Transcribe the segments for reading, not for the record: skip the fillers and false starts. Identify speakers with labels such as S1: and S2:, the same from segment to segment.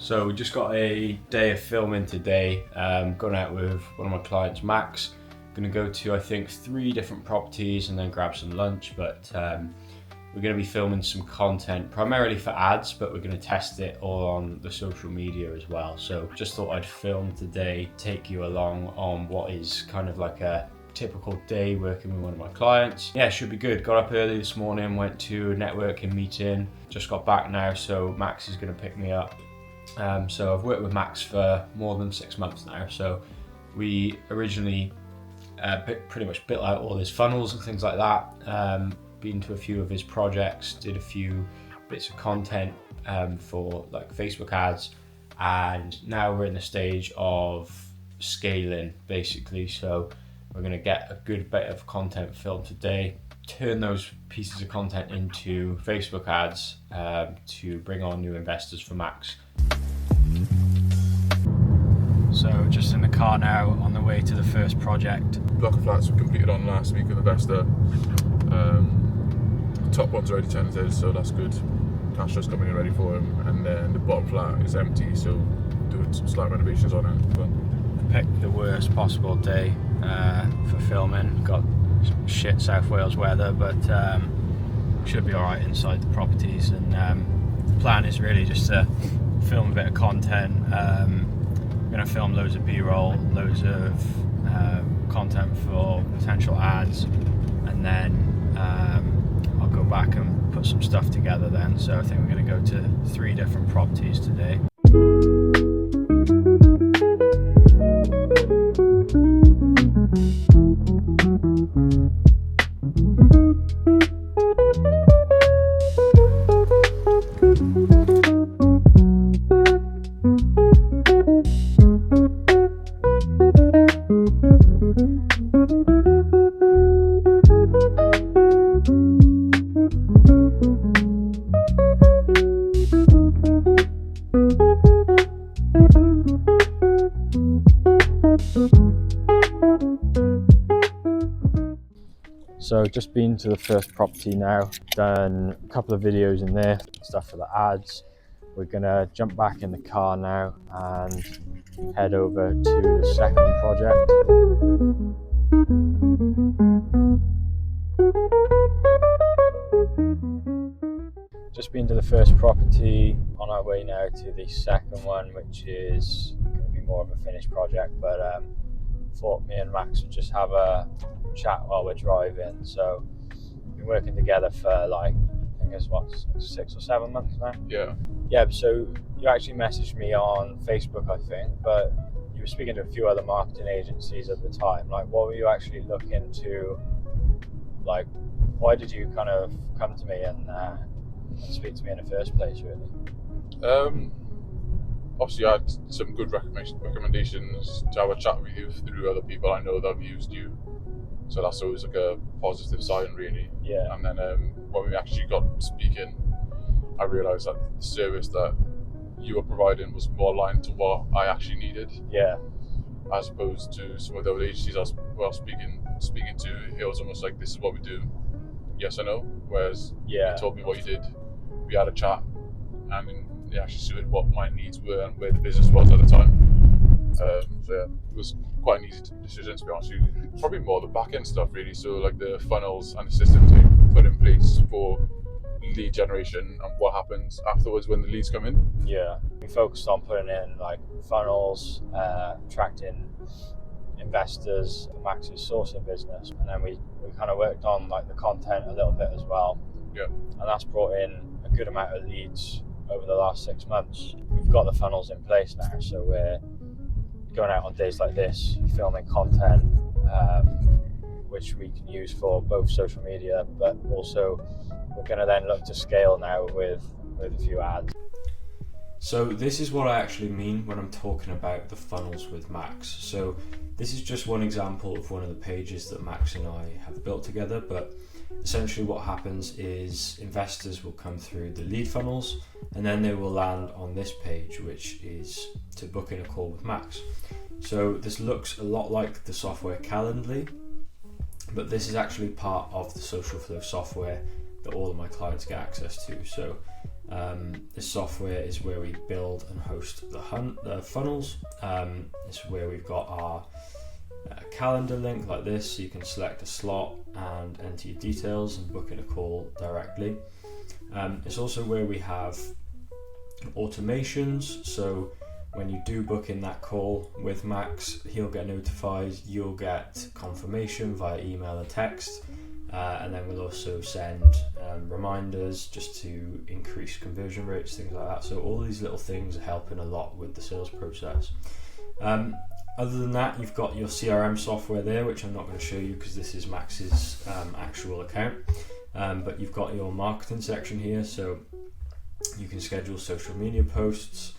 S1: So we just got a day of filming today. Going out with one of my clients, Max. Going to go to, I think, 3 different properties and then grab some lunch. But we're going to be filming some content primarily for ads, but we're going to test it all on the social media as well. So just thought I'd film today, take you along on what is kind of like a typical day working with one of my clients. Yeah, it should be good. Got up early this morning, went to a networking meeting, just got back now, so Max is going to pick me up. So I've worked with Max for more than 6 months now. So we originally pretty much built out all his funnels and things like that. Been to a few of his projects, did a few bits of content for like Facebook ads, and now we're in the stage of scaling basically. So we're going to get a good bit of content filmed today, turn those pieces of content into Facebook ads to bring on new investors for Max. So just in the car now on the way to the first project.
S2: Block of flats we completed on last week with investor. Top one's already tenanted, so that's good. Cash flow's coming in ready for him, and then the bottom flat is empty, so doing some slight renovations on it. But
S1: picked the worst possible day for filming. Got shit South Wales weather, but should be alright inside the properties. And the plan is really just to film a bit of content. I'm going to film loads of B-roll, loads of content for potential ads, and then I'll go back and put some stuff together then. So I think we're going to go to 3 different properties today. So just been to the first property now, done a couple of videos in there, stuff for the ads. We're gonna jump back in the car now and head over to the second project. Just been to the first property, on our way now to the second one, which is gonna be more of a finished project, but thought me and Max would just have a chat while we're driving. So we've been working together for like, I think it's what, 6 or 7 months now? Yeah, so you actually messaged me on Facebook, I think, but you were speaking to a few other marketing agencies at the time. Like, what were you actually looking to, like, why did you kind of come to me and speak to me in the first place, really?
S2: Obviously I had some good recommendations to have a chat with you through other people I know that have used you, so that's always like a positive sign, really.
S1: Yeah.
S2: And then when we actually got speaking, I realised that the service that you were providing was more aligned to what I actually needed.
S1: Yeah.
S2: As opposed to some of the other agencies I was speaking to, it was almost like, this is what we do, yes or no. Whereas you told me what you did, we had a chat, and it actually suited what my needs were and where the business was at the time. So yeah, it was quite an easy decision, to be honest with you. Probably more the back end stuff, really. So like the funnels and the systems that you put in place for lead generation and what happens afterwards when the leads come in.
S1: Yeah, we focused on putting in like funnels, attracting investors for Max's sourcing business, and then we kind of worked on like the content a little bit as well.
S2: Yeah.
S1: And that's brought in a good amount of leads over the last 6 months. We've got the funnels in place now, so we're going out on days like this, filming content, which we can use for both social media, but also we're going to then look to scale now with a few ads. So this is what I actually mean when I'm talking about the funnels with Max. So this is just one example of one of the pages that Max and I have built together, but essentially what happens is investors will come through the lead funnels and then they will land on this page, which is to book in a call with Max. So this looks a lot like the software Calendly, but this is actually part of the Social Flow software that all of my clients get access to. So This software is where we build and host the funnels. This is where we've got our calendar link like this, so you can select a slot and enter your details and book in a call directly. It's also where we have automations, so when you do book in that call with Max, he'll get notified, you'll get confirmation via email and text, and then we'll also send reminders just to increase conversion rates, things like that. So all these little things are helping a lot with the sales process. Other than that, you've got your CRM software there, which I'm not going to show you because this is Max's actual account, but you've got your marketing section here, so you can schedule social media posts,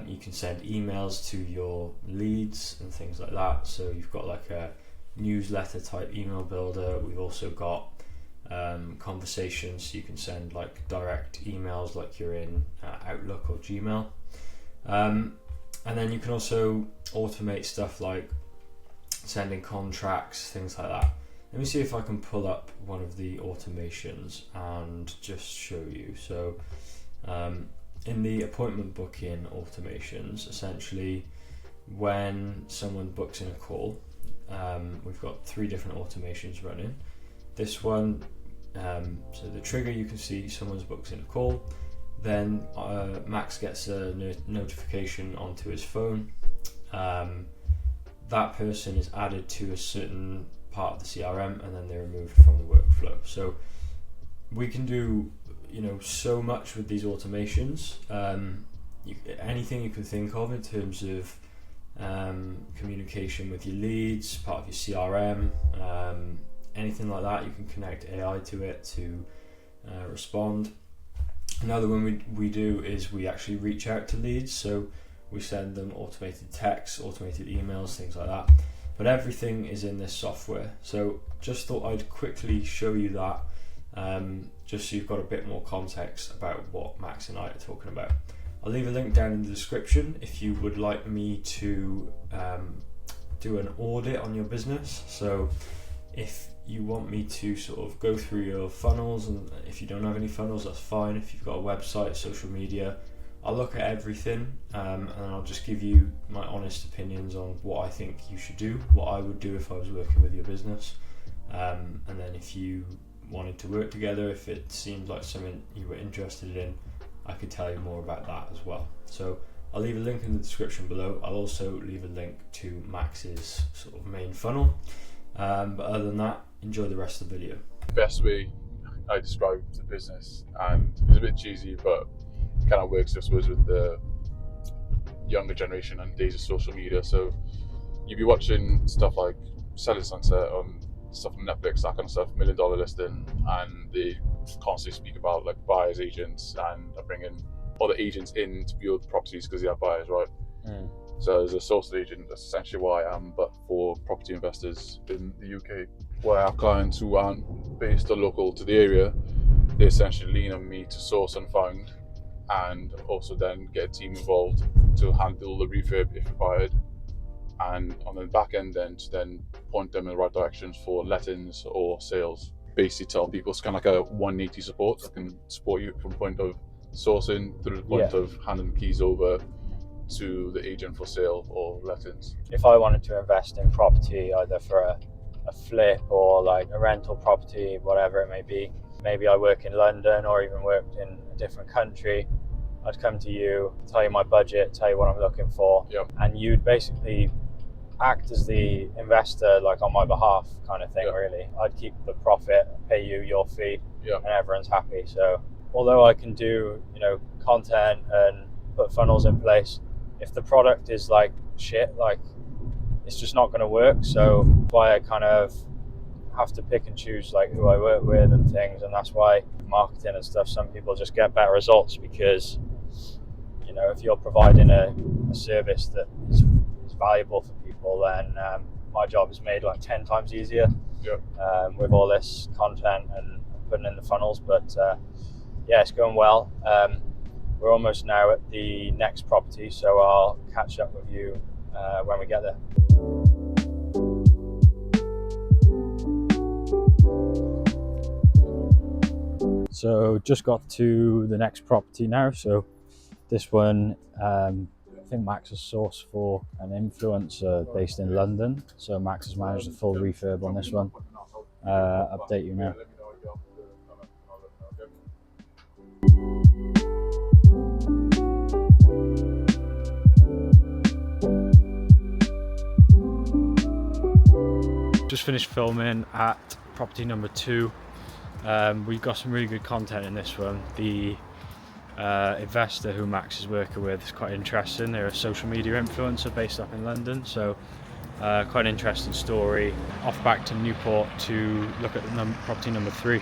S1: you can send emails to your leads and things like that. So you've got like a newsletter type email builder. We've also got conversations, so you can send like direct emails like you're in Outlook or Gmail. And then you can also automate stuff like sending contracts, things like that. Let me see if I can pull up one of the automations and just show you. So in the appointment booking automations, essentially when someone books in a call, we've got 3 different automations running. This one, so the trigger, you can see someone's booked in a call. Then Max gets a notification onto his phone. That person is added to a certain part of the CRM, and then they're removed from the workflow. So we can do, so much with these automations. Anything you can think of in terms of communication with your leads, part of your CRM, anything like that, you can connect AI to it to respond. Another one we do is we actually reach out to leads, so we send them automated texts, automated emails, things like that. But everything is in this software. So just thought I'd quickly show you that, just so you've got a bit more context about what Max and I are talking about. I'll leave a link down in the description if you would like me to do an audit on your business. So if you want me to sort of go through your funnels, and if you don't have any funnels, that's fine. If you've got a website, social media, I'll look at everything, and I'll just give you my honest opinions on what I think you should do, what I would do if I was working with your business, and then if you wanted to work together, if it seemed like something you were interested in, I could tell you more about that as well. So I'll leave a link in the description below. I'll also leave a link to Max's sort of main funnel. But other than that, enjoy the rest of the video.
S2: The best way I describe the business, and it's a bit cheesy, but it kind of works, I suppose, with the younger generation and days of social media. So you'd be watching stuff like Selling Sunset on stuff on Netflix, that kind of stuff, $1 Million Listing, and they constantly speak about like buyers agents, and are bringing other agents in to build properties because they have buyers, right? So as a source agent, that's essentially what I am, but for property investors in the UK, where I have clients who aren't based or local to the area, they essentially lean on me to source and find, and also then get a team involved to handle the refurb if required, and on the back end then point them in the right directions for lettings or sales. Basically tell people it's kind of like a 180 support. I can support you from point of sourcing through the point of handing the keys over to the agent for sale or lettings.
S3: If I wanted to invest in property, either for a flip or like a rental property, whatever it may be, maybe I work in London or even worked in a different country, I'd come to you, tell you my budget, tell you what I'm looking for, and you'd basically act as the investor, like on my behalf kind of thing, really. I'd keep the profit, pay you your fee, and everyone's happy. So although I can do, content and put funnels in place, if the product is like shit, like it's just not going to work. So why I kind of have to pick and choose like who I work with and things, and that's why marketing and stuff, some people just get better results because if you're providing a service that is valuable for people, then my job is made like 10 times easier with all this content and putting in the funnels. But it's going well. We're almost now at the next property, so I'll catch up with you when we get there. So just got to the next property now. So this one, I think Max has sourced for an influencer based in London. So Max has managed a full refurb on this one. Update you now. Just finished filming at property number 2. We've got some really good content in this one. The investor who Max is working with is quite interesting. They're a social media influencer based up in London, so quite an interesting story. Off back to Newport to look at property number 3.